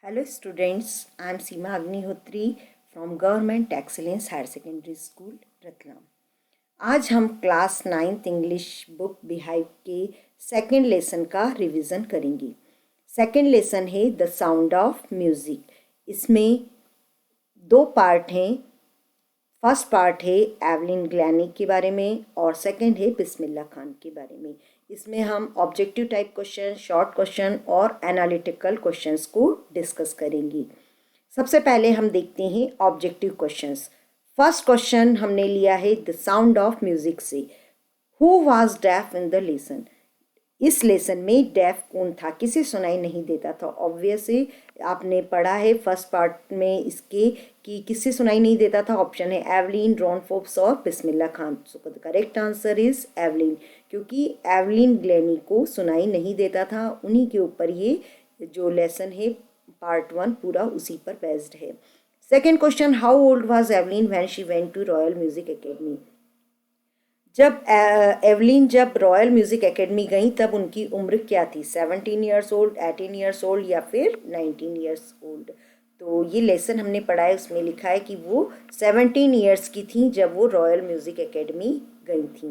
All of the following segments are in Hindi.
Hello students, I am Seema Agnihotri from Government Excellence Higher Secondary School, Ratlam. आज हम class 9th English book beehive के सेकेंड लेसन का रिवीजन करेंगे। सेकेंड लेसन है द साउंड ऑफ म्यूज़िक। इसमें दो पार्ट हैं। फर्स्ट पार्ट है एवलिन ग्लैनी के बारे में और सेकंड है बिस्मिल्लाह खान के बारे में। इसमें हम objective type question, short question और एनालिटिकल क्वेश्चंस को डिस्कस करेंगे। सबसे पहले हम देखते हैं ऑब्जेक्टिव क्वेश्चंस। फर्स्ट क्वेश्चन हमने लिया है द साउंड ऑफ म्यूजिक से। Who was deaf in the lesson? इस लेसन में डेफ कौन था, किसे सुनाई नहीं देता था? ऑब्वियसली आपने पढ़ा है फर्स्ट पार्ट में इसके कि किसे सुनाई नहीं देता था। ऑप्शन है एवलिन, रॉन फोर्ब्स और Bismillah Khan. So the correct answer is Evelyn, क्योंकि एवलिन ग्लैनी को सुनाई नहीं देता था। उन्हीं के ऊपर ये जो लेसन है पार्ट 1 पूरा उसी पर बेस्ड है। Second question, how old was Evelyn when she went to royal music academy? जब एवलिन जब रॉयल म्यूज़िक एकेडमी गई तब उनकी उम्र क्या थी? 17 ईयर्स ओल्ड, 18 ईयर्स ओल्ड या फिर 19 ईयर्स ओल्ड? तो ये लेसन हमने पढ़ा है, उसमें लिखा है कि वो 17 ईयर्स की थी जब वो रॉयल म्यूज़िक एकेडमी गई थी।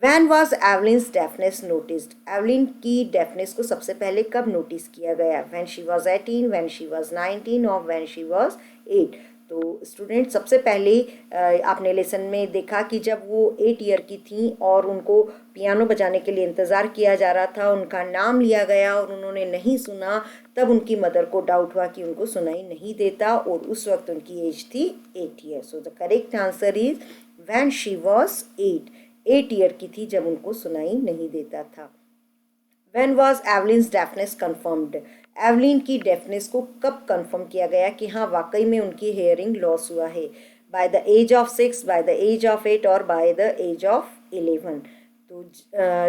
When was Evelyn's deafness noticed? Evelyn की डेफनेस को सबसे पहले कब नोटिस किया गया? When she was 18, when she was 19 और वैन शी वॉज 8? तो स्टूडेंट सबसे पहले आपने लेसन में देखा कि जब वो 8 ईयर की थी और उनको पियानो बजाने के लिए इंतज़ार किया जा रहा था, उनका नाम लिया गया और उन्होंने नहीं सुना, तब उनकी मदर को डाउट हुआ कि उनको सुनाई नहीं देता और उस वक्त उनकी एज थी 8 year. So the correct answer is when she was 8 year की थी जब उनको सुनाई नहीं देता था। When was Evelyn's deafness confirmed? Evelyn की डेफनेस को कब कंफर्म किया गया कि हाँ वाकई में उनकी हेयरिंग लॉस हुआ है? By the age of 6, by the age of 8 और बाय द एज ऑफ 11? तो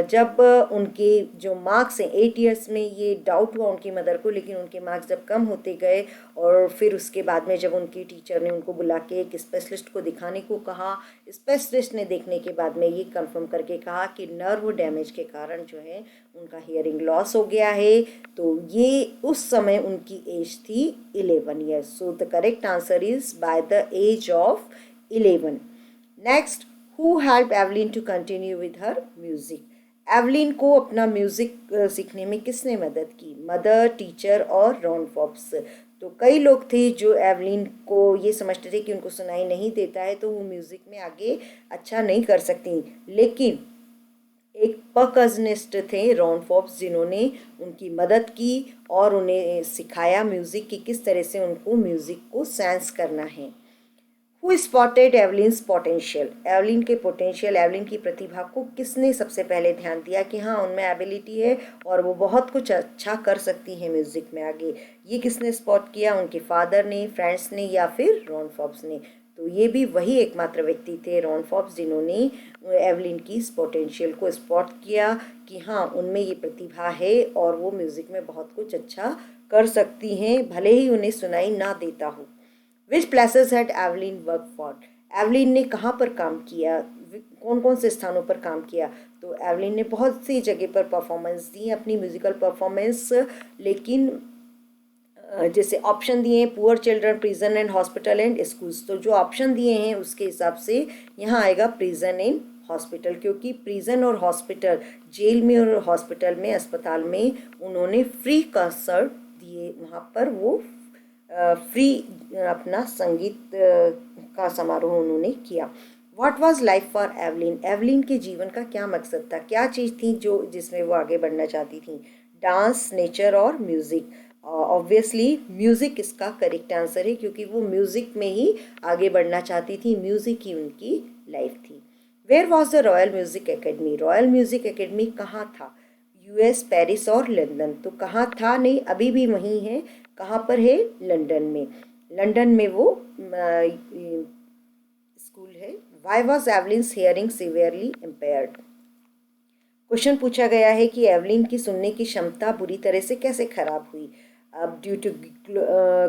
जब उनके जो मार्क्स हैं 8 ईयर्स में, ये डाउट हुआ उनकी मदर को, लेकिन उनके मार्क्स जब कम होते गए और फिर उसके बाद में जब उनकी टीचर ने उनको बुला के एक स्पेशलिस्ट को दिखाने को कहा, स्पेशलिस्ट ने देखने के बाद में ये कंफर्म करके कहा कि नर्व डैमेज के कारण जो है उनका हियरिंग लॉस हो गया है। तो ये उस समय उनकी एज थी 11 years. So the correct answer is by the age of 11। Next, Who helped Evelyn to continue with her music? Evelyn को अपना म्यूज़िक सीखने में किसने मदद की? मदर, टीचर और रॉन फॉब्स। तो कई लोग थे जो एवलिन को ये समझते थे कि उनको सुनाई नहीं देता है तो वो म्यूज़िक में आगे अच्छा नहीं कर सकती, लेकिन एक परकजनिस्ट थे रॉन फॉब्स जिन्होंने उनकी मदद की और उन्हें सिखाया म्यूज़िक की किस तरह से उनको म्यूज़िक को सेंस करना है। Who spotted Evelyn's potential? Evelyn के पोटेंशियल, एवलिन की प्रतिभा को किसने सबसे पहले ध्यान दिया कि हाँ उनमें एबिलिटी है और वो बहुत कुछ अच्छा कर सकती है म्यूज़िक में आगे? ये किसने स्पॉट किया? उनके फादर ने, फ्रेंड्स ने या फिर रॉन फॉब्स ने? तो ये भी वही एकमात्र व्यक्ति थे रॉन फॉब्स जिन्होंने एवलिन की इस पोटेंशियल को स्पॉट किया कि हाँ उनमें ये प्रतिभा है और वो म्यूज़िक में बहुत कुछ अच्छा कर सकती हैं, भले ही उन्हें सुनाई ना देता हो। Which places had Evelyn work for? Evelyn ने कहाँ पर काम किया, कौन कौन से स्थानों पर काम किया? तो एवलिन ने बहुत सी जगह पर परफॉर्मेंस दी अपनी म्यूजिकल परफॉर्मेंस, लेकिन जैसे ऑप्शन दिए हैं poor children, prison and hospital and schools. तो जो ऑप्शन दिए हैं उसके हिसाब से यहाँ आएगा प्रिजन एंड हॉस्पिटल, क्योंकि प्रिजन और हॉस्पिटल, जेल में और हॉस्पिटल में, अस्पताल में उन्होंने फ्री कंसर्ट दिए, वहाँ पर वो फ्री अपना संगीत का समारोह उन्होंने किया। What was life for Evelyn? Evelyn के जीवन का क्या मकसद था, क्या चीज़ थी जो जिसमें वो आगे बढ़ना चाहती थी? डांस, नेचर और म्यूज़िक? ऑब्वियसली म्यूज़िक इसका करेक्ट आंसर है, क्योंकि वो म्यूज़िक में ही आगे बढ़ना चाहती थी, म्यूज़िक ही उनकी लाइफ थी। Where was the royal music academy? Royal music academy कहाँ था? यूएस, पेरिस और लंदन? तो कहाँ था नहीं, अभी भी वहीं है। कहाँ पर है? लंदन में। लंदन में वो स्कूल है। Why was Evelyn's hearing severely impaired? Question पूछा गया है कि एवलिन की सुनने की क्षमता बुरी तरह से कैसे खराब हुई? अब due to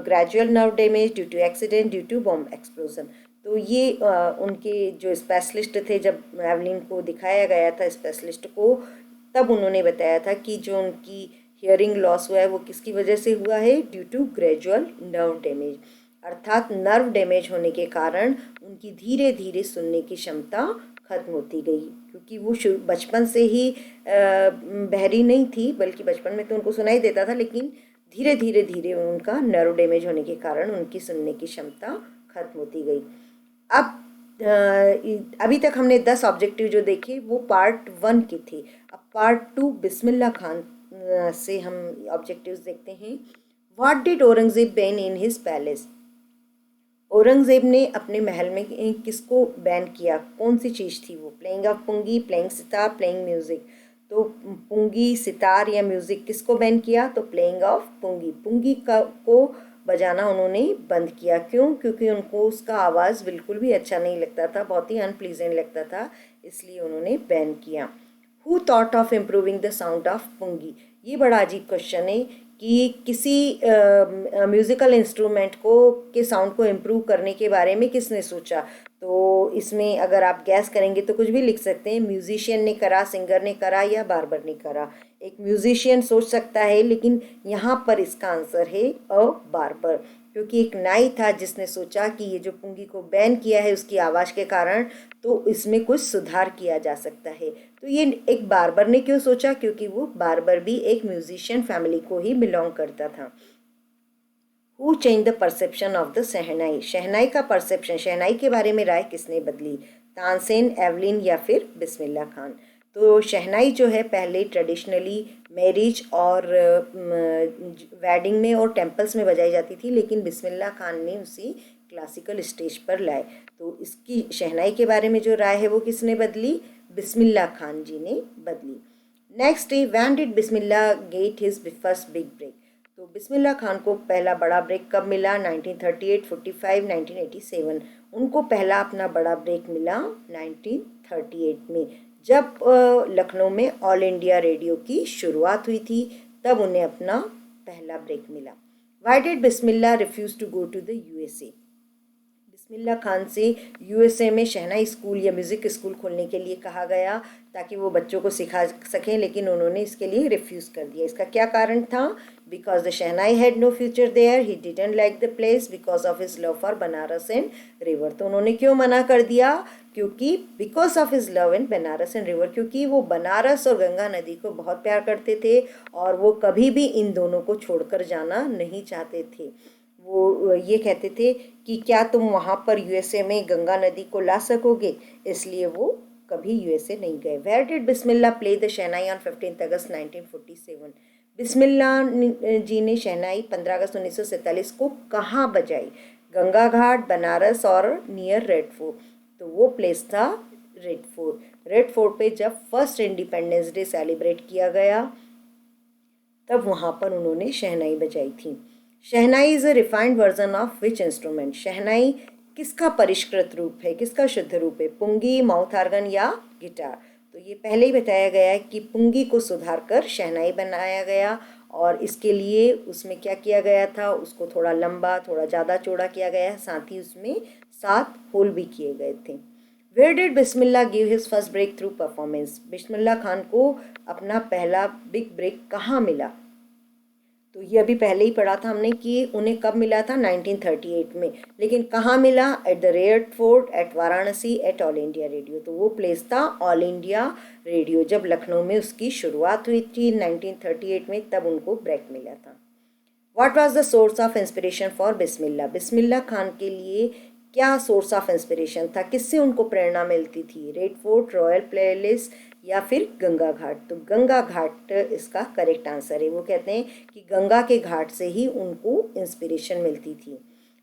gradual nerve damage, due to accident, due to bomb explosion? तो ये उनके जो स्पेशलिस्ट थे, जब एवलिन को दिखाया गया था स्पेशलिस्ट को, तब उन्होंने बताया था कि जो उनकी हियरिंग लॉस हुआ है वो किसकी वजह से हुआ है? Due to gradual nerve damage, अर्थात नर्व डैमेज होने के कारण उनकी धीरे धीरे सुनने की क्षमता खत्म होती गई, क्योंकि वो बचपन से ही बहरी नहीं थी, बल्कि बचपन में तो उनको सुनाई देता था, लेकिन धीरे धीरे धीरे उनका नर्व डैमेज होने के कारण उनकी सुनने की क्षमता खत्म होती गई। अब अभी तक हमने 10 ऑब्जेक्टिव जो देखे वो पार्ट 1 के थे। अब पार्ट 2 बिस्मिल्लाह खान से हम ऑब्जेक्टिव्स देखते हैं। What did Aurangzeb ban in his palace? Aurangzeb ने अपने महल में किसको बैन किया? कौन सी चीज़ थी वो? Playing of pungi, playing sitar, playing music. तो पुंगी, सितार या म्यूजिक किसको बैन किया? तो प्लेइंग ऑफ पुंगी, पुंगी को बजाना उन्होंने बंद किया। क्यों? क्योंकि उनको उसका आवाज़ बिल्कुल भी अच्छा नहीं लगता था, बहुत ही अनप्लीजेंट लगता था, इसलिए उन्होंने बैन किया। Who thought of improving the sound of pungi? ये बड़ा अजीब क्वेश्चन है कि किसी म्यूज़िकल इंस्ट्रूमेंट को के साउंड को इम्प्रूव करने के बारे में किसने सोचा? तो इसमें अगर आप गैस करेंगे तो कुछ भी लिख सकते हैं। म्यूजिशियन ने करा, सिंगर ने करा, या बार्बर ने करा। एक म्यूजिशियन सोच सकता है, लेकिन यहाँ पर इसका आंसर है अ बार्बर, क्योंकि एक नाई था जिसने सोचा कि ये जो पुंगी को बैन किया है उसकी आवाज़ के कारण, तो इसमें कुछ सुधार किया जा सकता है। तो ये एक बार्बर ने क्यों सोचा? क्योंकि वो बार्बर भी एक म्यूजिशियन फैमिली को ही बिलोंग करता था। Who change the perception of the shehnai? शहनाई का परसेप्शन, शहनाई के बारे में राय किसने बदली? तानसेन, एवलिन या फिर बिस्मिल्लाह खान? तो शहनाई जो है पहले ट्रेडिशनली मैरिज और वेडिंग में और टेम्पल्स में बजाई जाती थी, लेकिन बिस्मिल्लाह खान ने उसी क्लासिकल स्टेज पर लाए। तो इसकी शहनाई के बारे में जो राय है वो किसने बदली? बिस्मिल्लाह खान जी ने बदली। नेक्स्ट है when did Bismillah get his first big break? तो बिस्मिल्लाह खान को पहला बड़ा ब्रेक कब मिला? 1938, 45, 1987। उनको पहला अपना बड़ा ब्रेक मिला 1938 में, जब लखनऊ में ऑल इंडिया रेडियो की शुरुआत हुई थी, तब उन्हें अपना पहला ब्रेक मिला। Why did Bismillah refuse to go to the USA? Bismillah Khan से USA में शहनाई स्कूल या म्यूज़िक स्कूल खोलने के लिए कहा गया ताकि वो बच्चों को सिखा सकें, लेकिन उन्होंने इसके लिए रिफ्यूज़ कर दिया। इसका क्या कारण था? Because the shehnai had no future there, he didn't like the place because of his love for Banaras and river. तो उन्होंने क्यों मना कर दिया? क्योंकि because of his love in Banaras and river, क्योंकि वो बनारस और गंगा नदी को बहुत प्यार करते थे और वो कभी भी इन दोनों को छोड़कर जाना नहीं चाहते थे। वो ये कहते थे कि क्या तुम वहाँ पर USA में गंगा नदी को ला सकोगे, इसलिए वो कभी USA नहीं गए। Where did Bismillah play the shehnai on 15 August 1947? Bismillah ji ने शहनाई 15 अगस्त 1947 को कहाँ बजाई? गंगा घाट, बनारस और नियर रेड फोर्ट। तो वो प्लेस था रेड फोर्ट। रेड फोर्ट पे जब फर्स्ट इंडिपेंडेंस डे सेलिब्रेट किया गया, तब वहाँ पर उन्होंने शहनाई बजाई थी। Shehnai is a refined version of which instrument? शहनाई किसका परिष्कृत रूप है, किसका शुद्ध रूप है? पुंगी, माउथ ऑर्गन या गिटार? तो ये पहले ही बताया गया है कि पुंगी को सुधार कर शहनाई बनाया गया, और इसके लिए उसमें क्या किया गया था? उसको थोड़ा लंबा, थोड़ा ज़्यादा चौड़ा किया गया है, साथ ही उसमें 7 होल भी किए गए थे। Where did Bismillah give his first breakthrough performance? Bismillah Khan को अपना पहला बिग ब्रेक कहाँ मिला? तो ये अभी पहले ही पढ़ा था हमने कि उन्हें कब मिला था? 1938 में, लेकिन कहाँ मिला? At the red fort, at Varanasi, at all India radio. तो वो प्लेस था ऑल इंडिया रेडियो, जब लखनऊ में उसकी शुरुआत हुई थी 1938 में, तब उनको ब्रेक मिला था। What was the source of inspiration for Bismillah? Bismillah Khan के लिए क्या सोर्स ऑफ इंस्पिरेशन था? किससे उनको प्रेरणा मिलती थी? रेड फोर्ट, रॉयल पैलेस या फिर गंगा घाट? तो गंगा घाट इसका करेक्ट आंसर है। वो कहते हैं कि गंगा के घाट से ही उनको इंस्पिरेशन मिलती थी।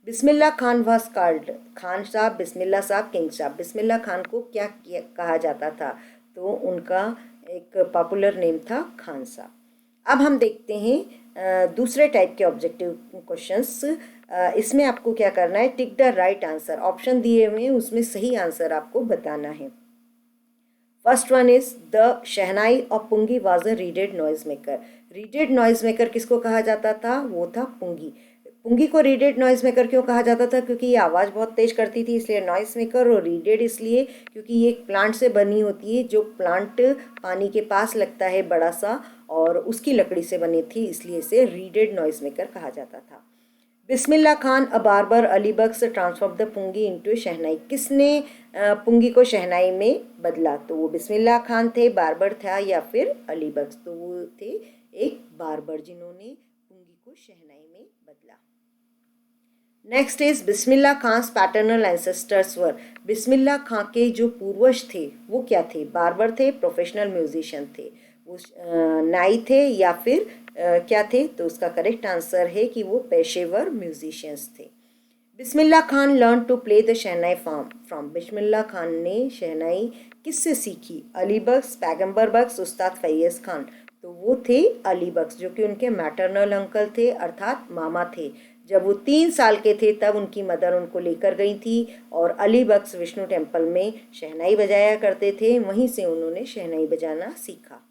बिस्मिल्लाह खान वाज कॉल्ड, खान साहब, बिस्मिल्लाह साहब, किंग साहब। बिस्मिल्लाह खान को क्या कहा जाता था? तो उनका एक पॉपुलर नेम था खान साहब। अब हम देखते हैं दूसरे टाइप के ऑब्जेक्टिव क्वेश्चंस। इसमें आपको क्या करना है? Tick the right answer. Option दिए हुए हैं, उसमें सही आंसर आपको बताना है। First one is the shehnai of pungi was a reeded noise maker. Reeded noise maker किसको कहा जाता था? वो था पुंगी। पुंगी को रीडेड नॉइज मेकर क्यों कहा जाता था? क्योंकि ये आवाज़ बहुत तेज करती थी, इसलिए नॉइज मेकर। और रीडेड इसलिए क्योंकि ये एक प्लांट से बनी होती है, जो प्लांट पानी के पास लगता है बड़ा सा, और उसकी लकड़ी से बनी थी, इसलिए इसे रीडेड नॉइज मेकर कहा जाता था। Bismillah Khan a barber Ali Bakhsh transform the pungi into shehnai. किसने पुंगी को शहनाई में बदला? तो वो बिस्मिल्लाह खान थे, बार्बर था, या फिर अली बख्श? तो वो थे एक बार्बर जिन्होंने पुंगी को शहनाई में बदला। Next is Bismillah Khan paternal ancestors were. Bismillah Khan के जो पूर्वज थे वो क्या थे? बार्बर थे, प्रोफेशनल म्यूजिशियन थे, वो नाई थे, या फिर क्या थे? तो उसका करेक्ट आंसर है कि वो पेशेवर म्यूजिशियंस थे। Bismillah Khan learn to play the shehnai from. Bismillah Khan ने शहनाई किससे सीखी? अली बख्श, पैगंबर बख्श, उस्ताद फैयज़ खान। तो वो थे अली बख्श, जो कि उनके मैटरनल अंकल थे, अर्थात मामा थे। जब वो 3 साल के थे तब उनकी मदर उनको लेकर गई थी और अली बख्श विष्णु टेम्पल में शहनाई बजाया करते थे, वहीं से उन्होंने शहनाई बजाना सीखा।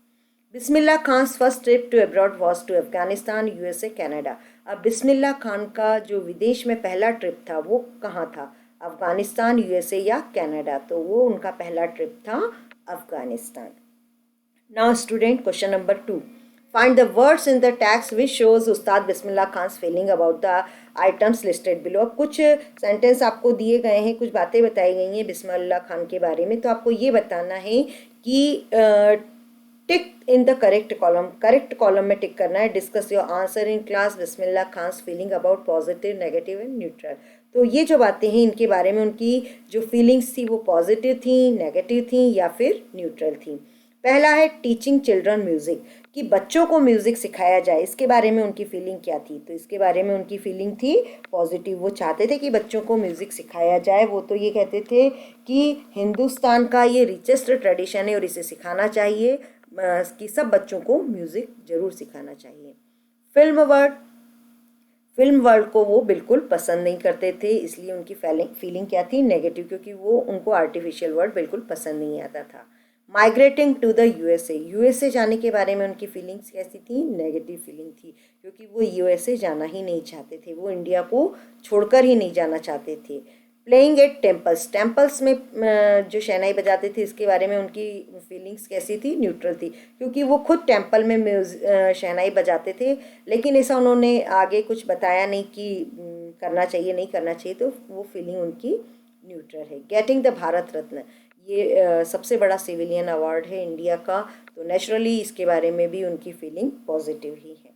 Bismillah Khan first trip to abroad was to Afghanistan, USA, Canada. अब बिस्मिल्लाह खान का जो विदेश में पहला ट्रिप था वो कहाँ था? अफगानिस्तान, यूएसए या कनाडा? तो वो उनका पहला ट्रिप था Afghanistan. Now student, question number 2, find the words in the text which shows Ustad Bismillah Khan feeling about the items listed below. अब कुछ सेंटेंस आपको दिए गए हैं, कुछ बातें बताई गई हैं बिस्मिल्लाह खान के बारे में, तो आपको ये बताना है कि tick in the correct column. Correct column में टिक करना है। Discuss your answer in class. Bismillah Khan feeling about positive, negative and neutral. तो ये जो बातें हैं इनके बारे में, उनकी जो फीलिंग्स थी वो पॉजिटिव थी, नेगेटिव थी या फिर न्यूट्रल थी। पहला है टीचिंग चिल्ड्रन म्यूजिक, कि बच्चों को म्यूजिक सिखाया जाए, इसके बारे में उनकी फीलिंग क्या थी? तो इसके बारे में उनकी फीलिंग थी पॉजिटिव। वो चाहते थे कि बच्चों को म्यूजिक सिखाया जाए। वो तो ये कहते थे कि हिंदुस्तान का ये रिचेस्ट ट्रेडिशन है और इसे सिखाना चाहिए, कि सब बच्चों को म्यूजिक जरूर सिखाना चाहिए। फिल्म वर्ल्ड को वो बिल्कुल पसंद नहीं करते थे, इसलिए उनकी फीलिंग क्या थी? नेगेटिव, क्योंकि वो उनको आर्टिफिशियल वर्ड बिल्कुल पसंद नहीं आता था। Migrating to the USA, USA जाने के बारे में उनकी फीलिंग्स कैसी थी? नेगेटिव फीलिंग थी, क्योंकि वो यूएसए जाना ही नहीं चाहते थे, वो इंडिया को छोड़कर ही नहीं जाना चाहते थे। प्लेइंग एट टेम्पल्स, टेम्पल्स में जो शहनाई बजाते थे इसके बारे में उनकी फीलिंग्स कैसी थी? न्यूट्रल थी, क्योंकि वो खुद टेम्पल में शहनाई बजाते थे, लेकिन ऐसा उन्होंने आगे कुछ बताया नहीं कि करना चाहिए नहीं करना चाहिए, तो वो फीलिंग उनकी न्यूट्रल है। गेटिंग द भारत रत्न, ये सबसे बड़ा सिविलियन अवार्ड है इंडिया का, तो नेचुरली इसके बारे में भी उनकी फीलिंग पॉजिटिव ही है।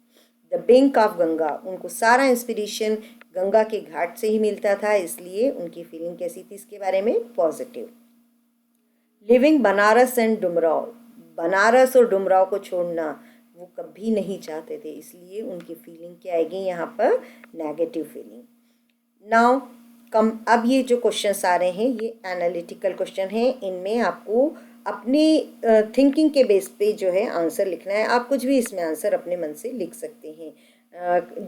द बैंक ऑफ गंगा, उनको सारा इंस्पिरेशन गंगा के घाट से ही मिलता था, इसलिए उनकी फीलिंग कैसी थी इसके बारे में? Positive. Living Banaras and Dumraon, Banaras और डुमराव को छोड़ना वो कभी नहीं चाहते थे, इसलिए उनकी फीलिंग क्या आएगी यहाँ पर? Negative feeling. नाउ अब ये जो क्वेश्चंस आ रहे हैं ये एनालिटिकल क्वेश्चन हैं, इनमें आपको अपनी थिंकिंग के बेस पे जो है आंसर लिखना है। आप कुछ भी इसमें आंसर अपने मन से लिख सकते हैं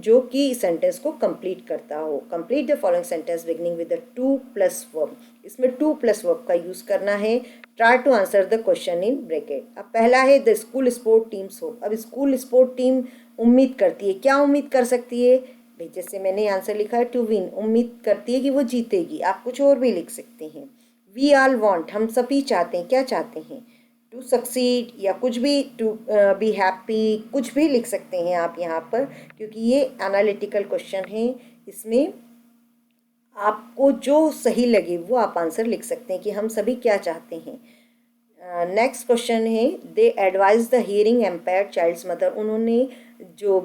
जो कि सेंटेंस को कंप्लीट करता हो। Complete the following sentence beginning with the 2+ verb, इसमें 2+ वर्ब का यूज़ करना है। Try to answer the question in bracket. अब पहला है the school sport teams hope. अब स्कूल स्पोर्ट टीम उम्मीद करती है, क्या उम्मीद कर सकती है? भाई जैसे मैंने आंसर लिखा है टू विन, उम्मीद करती है कि वो जीतेगी। आप कुछ और भी लिख सकते हैं। वी ऑल वांट, हम सभी चाहते हैं, क्या चाहते हैं? टू सक्सीड या कुछ भी, टू बी हैप्पी, कुछ भी लिख सकते हैं आप यहाँ पर, क्योंकि ये एनालिटिकल क्वेश्चन है। इसमें आपको जो सही लगे वो आप आंसर लिख सकते हैं कि हम सभी क्या चाहते हैं। नेक्स्ट क्वेश्चन है they advise the hearing impaired child's mother. उन्होंने जो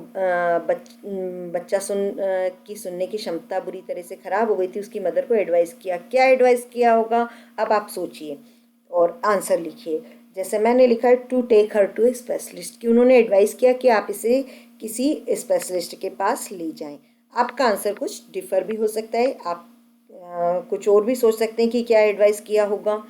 बच्चा सुनने की क्षमता बुरी तरह से ख़राब हो गई थी उसकी मदर को एडवाइस किया। क्या एडवाइस किया होगा? अब आप सोचिए और आंसर लिखिए। जैसे मैंने लिखा है to take her to a specialist, कि उन्होंने एडवाइस किया कि आप इसे किसी स्पेशलिस्ट के पास ले जाएं। आपका आंसर कुछ डिफ़र भी हो सकता है, आप कुछ और भी सोच सकते हैं कि क्या एडवाइस किया होगा।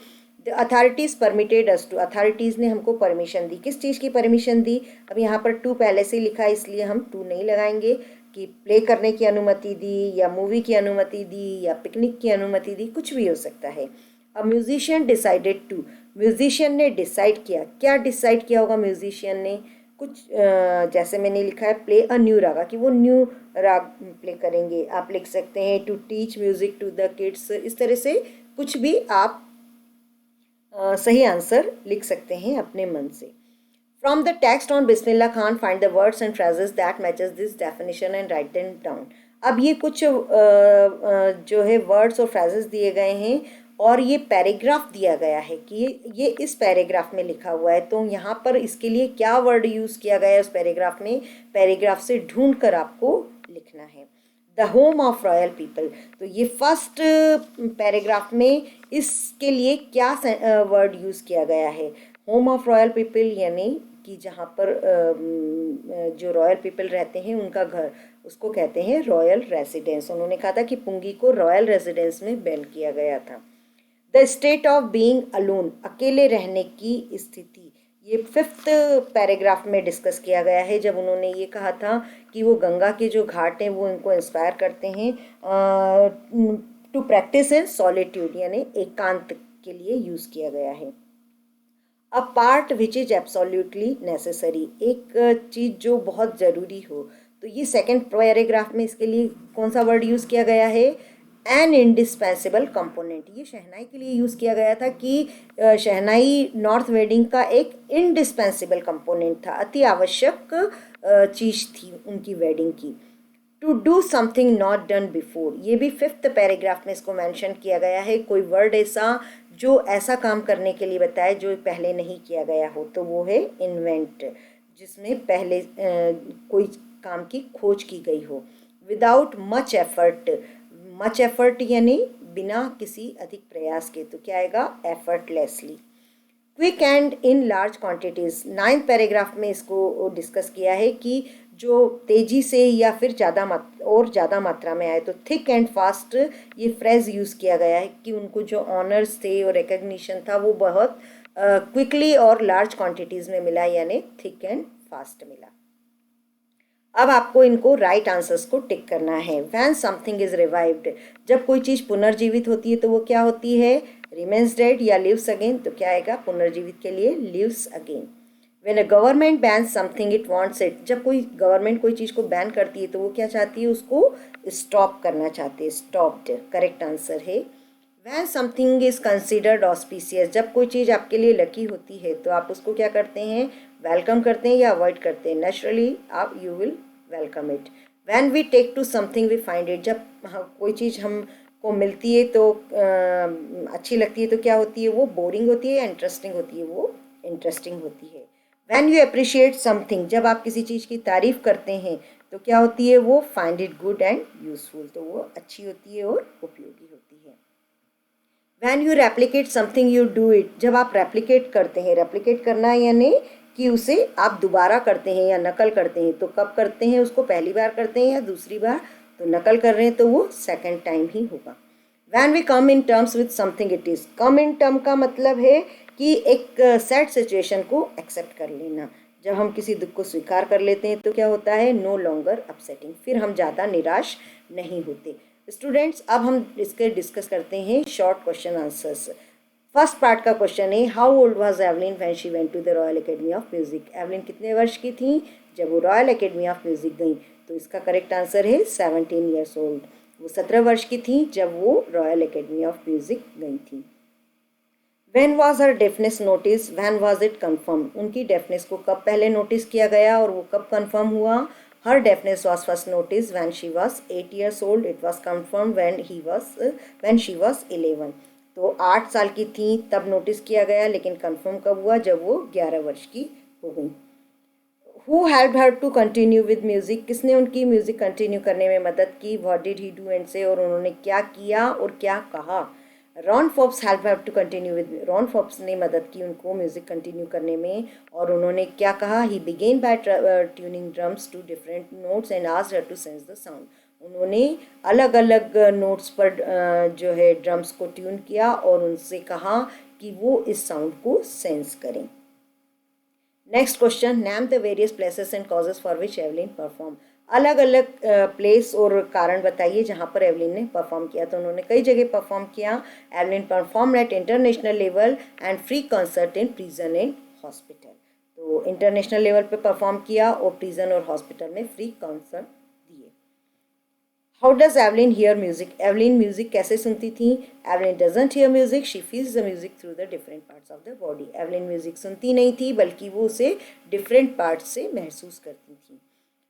The authorities permitted us to, authorities ने हमको परमिशन दी, किस चीज़ की परमिशन दी? अब यहाँ पर टू पहले से लिखा है इसलिए हम टू नहीं लगाएंगे, कि प्ले करने की अनुमति दी या मूवी की अनुमति दी या पिकनिक की अनुमति दी, कुछ भी हो सकता है। A musician decided to, musician ने डिसाइड किया, क्या डिसाइड किया होगा म्यूजिशियन ने? कुछ जैसे मैंने लिखा है प्ले अ न्यू रागा, कि वो न्यू राग प्ले करेंगे। आप लिख सकते हैं to teach music to the kids, इस तरह से कुछ भी आप सही आंसर लिख सकते हैं अपने मन से। From the text on Bismillah Khan, find the words and phrases that matches this definition and write them down. अब ये कुछ जो है वर्ड्स और फ्रेजेस दिए गए हैं और ये पैराग्राफ दिया गया है कि ये इस पैराग्राफ में लिखा हुआ है, तो यहाँ पर इसके लिए क्या वर्ड यूज़ किया गया है उस पैराग्राफ में, पैराग्राफ से ढूंढ कर आपको लिखना है. The home of royal people, तो ये फर्स्ट पैराग्राफ में इसके लिए क्या वर्ड यूज़ किया गया है, होम ऑफ रॉयल पीपल, यानी कि जहाँ पर जो रॉयल पीपल रहते हैं उनका घर, उसको कहते हैं रॉयल रेजिडेंस. उन्होंने कहा था कि पुंगी को रॉयल रेजिडेंस में बैन किया गया था. The state of being alone, अकेले रहने की स्थिति, ये 5th पैराग्राफ में डिस्कस किया गया है, जब उन्होंने ये कहा था कि वो गंगा के जो घाट हैं वो इनको इंस्पायर करते हैं टू प्रैक्टिस इन सॉलिट्यूड, यानी एकांत के लिए यूज़ किया गया है. A part which is absolutely necessary, एक चीज़ जो बहुत ज़रूरी हो, तो ये 2nd पैराग्राफ में इसके लिए कौन सा वर्ड यूज़ किया गया है, एन इंडिस्पेंसिबल कंपोनेंट. ये शहनाई के लिए यूज़ किया गया था कि शहनाई नॉर्थ वेडिंग का एक इंडिस्पेंसिबल कंपोनेंट था, अति आवश्यक चीज़ थी उनकी वेडिंग की. To do something not done before, ये भी 5th पैराग्राफ में इसको मेंशन किया गया है, कोई वर्ड ऐसा जो ऐसा काम करने के लिए बताए जो पहले नहीं किया गया हो, तो वो है इन्वेंट, जिसमें पहले कोई काम की खोज की गई हो. Without much effort, much effort यानी बिना किसी अधिक प्रयास के, तो क्या आएगा, effortlessly. Quick and in large quantities, 9th paragraph में इसको डिस्कस किया है कि जो तेज़ी से या फिर ज़्यादा मात्रा में आए, तो थिक एंड फास्ट ये फ्रेज यूज़ किया गया है कि उनको जो ऑनर्स थे और रिकग्निशन था वो बहुत क्विकली और लार्ज क्वांटिटीज़ में मिला, यानी थिक एंड फास्ट मिला. अब आपको इनको राइट आंसर्स को टिक करना है. व्हेन समथिंग इज रिवाइव्ड, जब कोई चीज़ पुनर्जीवित होती है तो वो क्या होती है, रिमेन्स डेड या लिव्स अगेन, तो क्या आएगा, पुनर्जीवित के लिए lives again. When a government ban something it wants it, जब कोई गवर्नमेंट कोई चीज़ को बैन करती है तो वो क्या चाहती है, उसको स्टॉप करना चाहते हैं, स्टॉप्ड. करेक्ट आंसर है. When something is considered auspicious, जब कोई चीज़ आपके लिए लकी होती है तो आप उसको क्या करते हैं, वेलकम करते हैं या अवॉइड करते हैं. नेचुरली आप you will welcome it. When we take to something we find it, जब कोई चीज़ हमको मिलती है तो अच्छी लगती है तो क्या होती है, वो बोरिंग होती है या इंटरेस्टिंग होती है, वो इंटरेस्टिंग होती है. व्हेन यू अप्रिशिएट समथिंग, जब आप किसी चीज़ की तारीफ़ करते हैं तो क्या होती है, वो find it good and useful, तो वो अच्छी होती है और उपयोगी होती है. When you replicate something you do it, जब आप रेप्लिकेट करते हैं, रेप्लिकेट करना यानी कि उसे आप दोबारा करते हैं या नकल करते हैं, तो कब करते हैं उसको, पहली बार करते हैं या दूसरी बार, तो नकल कर रहे हैं तो वो 2nd टाइम ही होगा. When we come in terms with something it is, come in term का मतलब है कि एक सैड सिचुएशन को एक्सेप्ट कर लेना. जब हम किसी दुख को स्वीकार कर लेते हैं तो क्या होता है, नो लॉन्गर अपसेटिंग, फिर हम ज़्यादा निराश नहीं होते. स्टूडेंट्स, अब हम इसके डिस्कस करते हैं short question answers. First part का क्वेश्चन है, how old was Evelyn when she went to the Royal Academy of music. Evelyn कितने वर्ष की थी जब वो रॉयल एकेडमी ऑफ म्यूजिक गई, तो इसका करेक्ट आंसर है 17 ईयर्स ओल्ड. वो 17 वर्ष की थी जब वो रॉयल एकेडमी ऑफ म्यूजिक गई थी. When was her deafness notice, when was it confirm, उनकी डेफनेस को कब पहले नोटिस किया गया और वो कब कन्फर्म हुआ. Her deafness was first notice when she was 8 years old. It was confirm when she was 11. तो 8 साल की थी तब नोटिस किया गया, लेकिन कंफर्म कब हुआ, जब वो 11 वर्ष की हो गई. Who helped her to continue with music, किसने उनकी म्यूजिक कंटिन्यू करने में मदद की. What did he do and say, और उन्होंने क्या किया और क्या कहा. Ron Forbes help her to continue with, Ron Forbes ने मदद की उनको म्यूजिक कंटिन्यू करने में, और उन्होंने क्या कहा. He began by tuning drums to different notes and asked her to sense the sound. उन्होंने अलग अलग नोट्स पर जो है ड्रम्स को ट्यून किया और उनसे कहा कि वो इस साउंड को सेंस करें. Next question, name the various places and causes for which Evelyn perform. अलग अलग प्लेस और कारण बताइए जहाँ पर एवलिन ने परफॉर्म किया. तो उन्होंने कई जगह परफॉर्म किया. Evelyn perform at international level and free concert in prison and hospital. तो इंटरनेशनल लेवल पे परफॉर्म किया और प्रिजन और हॉस्पिटल में फ्री कंसर्ट दिए. How does Evelyn here music, Evelyn music कैसे सुनती थी? Evelyn doesn't here music, she feels the music through the different parts of the body. Evelyn music सुनती नहीं थी बल्कि वो उसे डिफरेंट पार्ट्स से महसूस करती थी।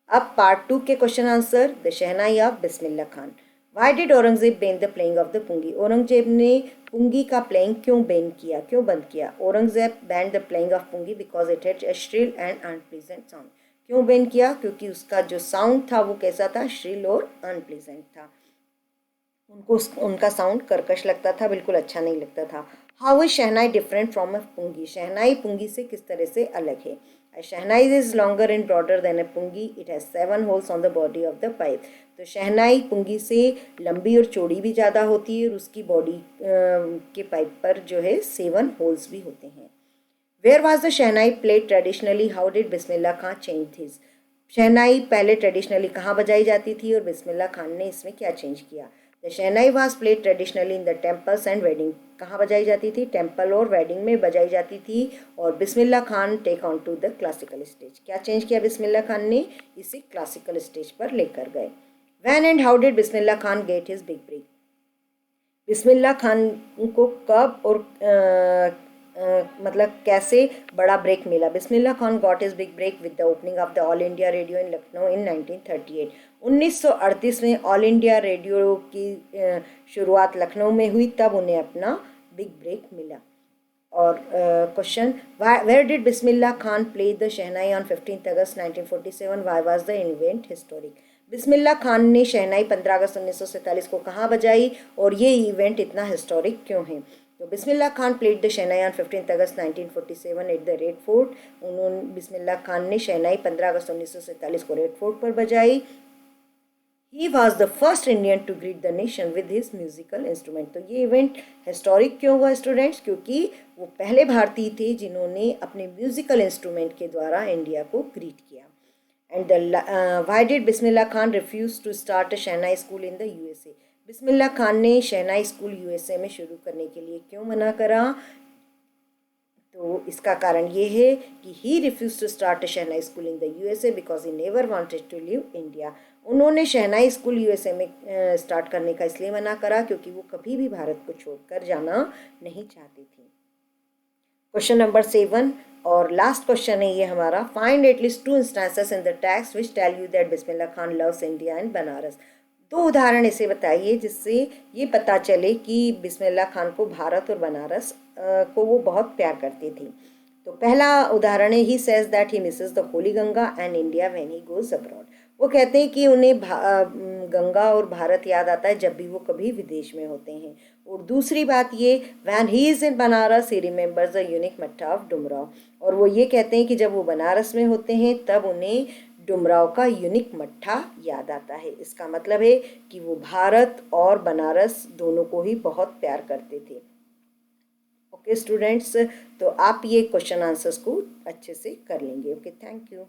अब पार्ट 2 के question answer. The shehnai of Bismillah Khan. Why did Aurangzeb ban the playing of the pungi, Aurangzeb ने पुंगी का प्लेइंग क्यों बैन किया, क्यों बंद किया? Aurangzeb ban the playing of pungi because it had a shrill and unpleasant sound. क्यों बैन किया? क्योंकि उसका जो साउंड था वो कैसा था? श्रिल और अनप्लीजेंट था। उनको उनका साउंड कर्कश लगता था, बिल्कुल अच्छा नहीं लगता था। How is shehnai different from a pungi, शहनाई पुंगी से किस तरह से अलग है? A shehnai is longer and broader than a pungi, it has 7 holes on the body of the pipe। तो शहनाई पुंगी से लंबी और चौड़ी भी ज़्यादा होती है और उसकी बॉडी के पाइप पर जो है 7 होल्स भी होते हैं। Where was the shehnai played traditionally, how did Bismillah Khan change his, शहनाई पहले ट्रेडिशनली कहाँ बजाई जाती थी और बिस्मिल्लाह खान ने इसमें क्या चेंज किया? The shehnai was played traditionally in the temples and wedding, कहाँ बजाई जाती थी? टेम्पल और वेडिंग में बजाई जाती थी। और Bismillah Khan take on to the classical stage, क्या चेंज किया बिस्मिल्लाह खान ने? इसे क्लासिकल स्टेज पर लेकर गए। When and how did Bismillah Khan get his big break, Bismillah Khan को कब और मतलब कैसे बड़ा ब्रेक मिला? Bismillah Khan got his big break with the opening of the All India Radio in Lucknow in 1938। 1938 में ऑल इंडिया रेडियो की शुरुआत लखनऊ में हुई, तब उन्हें अपना बिग ब्रेक मिला। और question, where did Bismillah Khan play the shehnai on 15 August 1947, why was the event historic, Bismillah Khan ने शहनाई 15 अगस्त 1947 को कहाँ बजाई और ये इवेंट इतना हिस्टोरिक क्यों है? तो Bismillah Khan played the shehnai on 15 August 1947 at the red Fort, उन्होंने बिस्मिल्लाह खान ने शहनाई 15 अगस्त 1947 को रेड फोर्ट पर बजाई। He was the first Indian to greet the nation with his musical instrument। तो ये इवेंट हिस्टोरिक क्यों हुआ स्टूडेंट्स? क्योंकि वो पहले भारतीय थे जिन्होंने अपने म्यूजिकल इंस्ट्रूमेंट के द्वारा इंडिया को ग्रीट किया। And the why did Bismillah Khan refuse to start a shehnai school in the USA, Bismillah Khan ने शहनाई स्कूल यूएसए में शुरू करने के लिए क्यों मना करा? तो इसका कारण ये है कि he refused to start a shehnai school in the USA because he never wanted to live India. उन्होंने शहनाई स्कूल यूएसए में स्टार्ट करने का इसलिए मना करा क्योंकि वो कभी भी भारत को छोड़कर जाना नहीं चाहती थी। क्वेश्चन नंबर 7 और लास्ट क्वेश्चन है ये हमारा। Find at least 2 instances in the text which tell you that Bismillah Khan loves India and Banaras. 2 उदाहरण ऐसे बताइए जिससे ये पता चले कि बिस्मिल्लाह खान को भारत और बनारस को वो बहुत प्यार करती थी। तो पहला उदाहरण है, he says that he Mrs the Holi Ganga and India when he goes abroad. वो कहते हैं कि उन्हें गंगा और भारत याद आता है जब भी वो कभी विदेश में होते हैं। और दूसरी बात ये, when he is in Banaras he remembers the unique मट्ठा ऑफ डुमराव। और वो ये कहते हैं कि जब वो बनारस में होते हैं तब उन्हें डुमराव का यूनिक मट्ठा याद आता है। इसका मतलब है कि वो भारत और बनारस दोनों को ही बहुत प्यार करते थे। ओके स्टूडेंट्स, तो आप ये क्वेश्चन आंसर्स को अच्छे से कर लेंगे। Okay, thank you.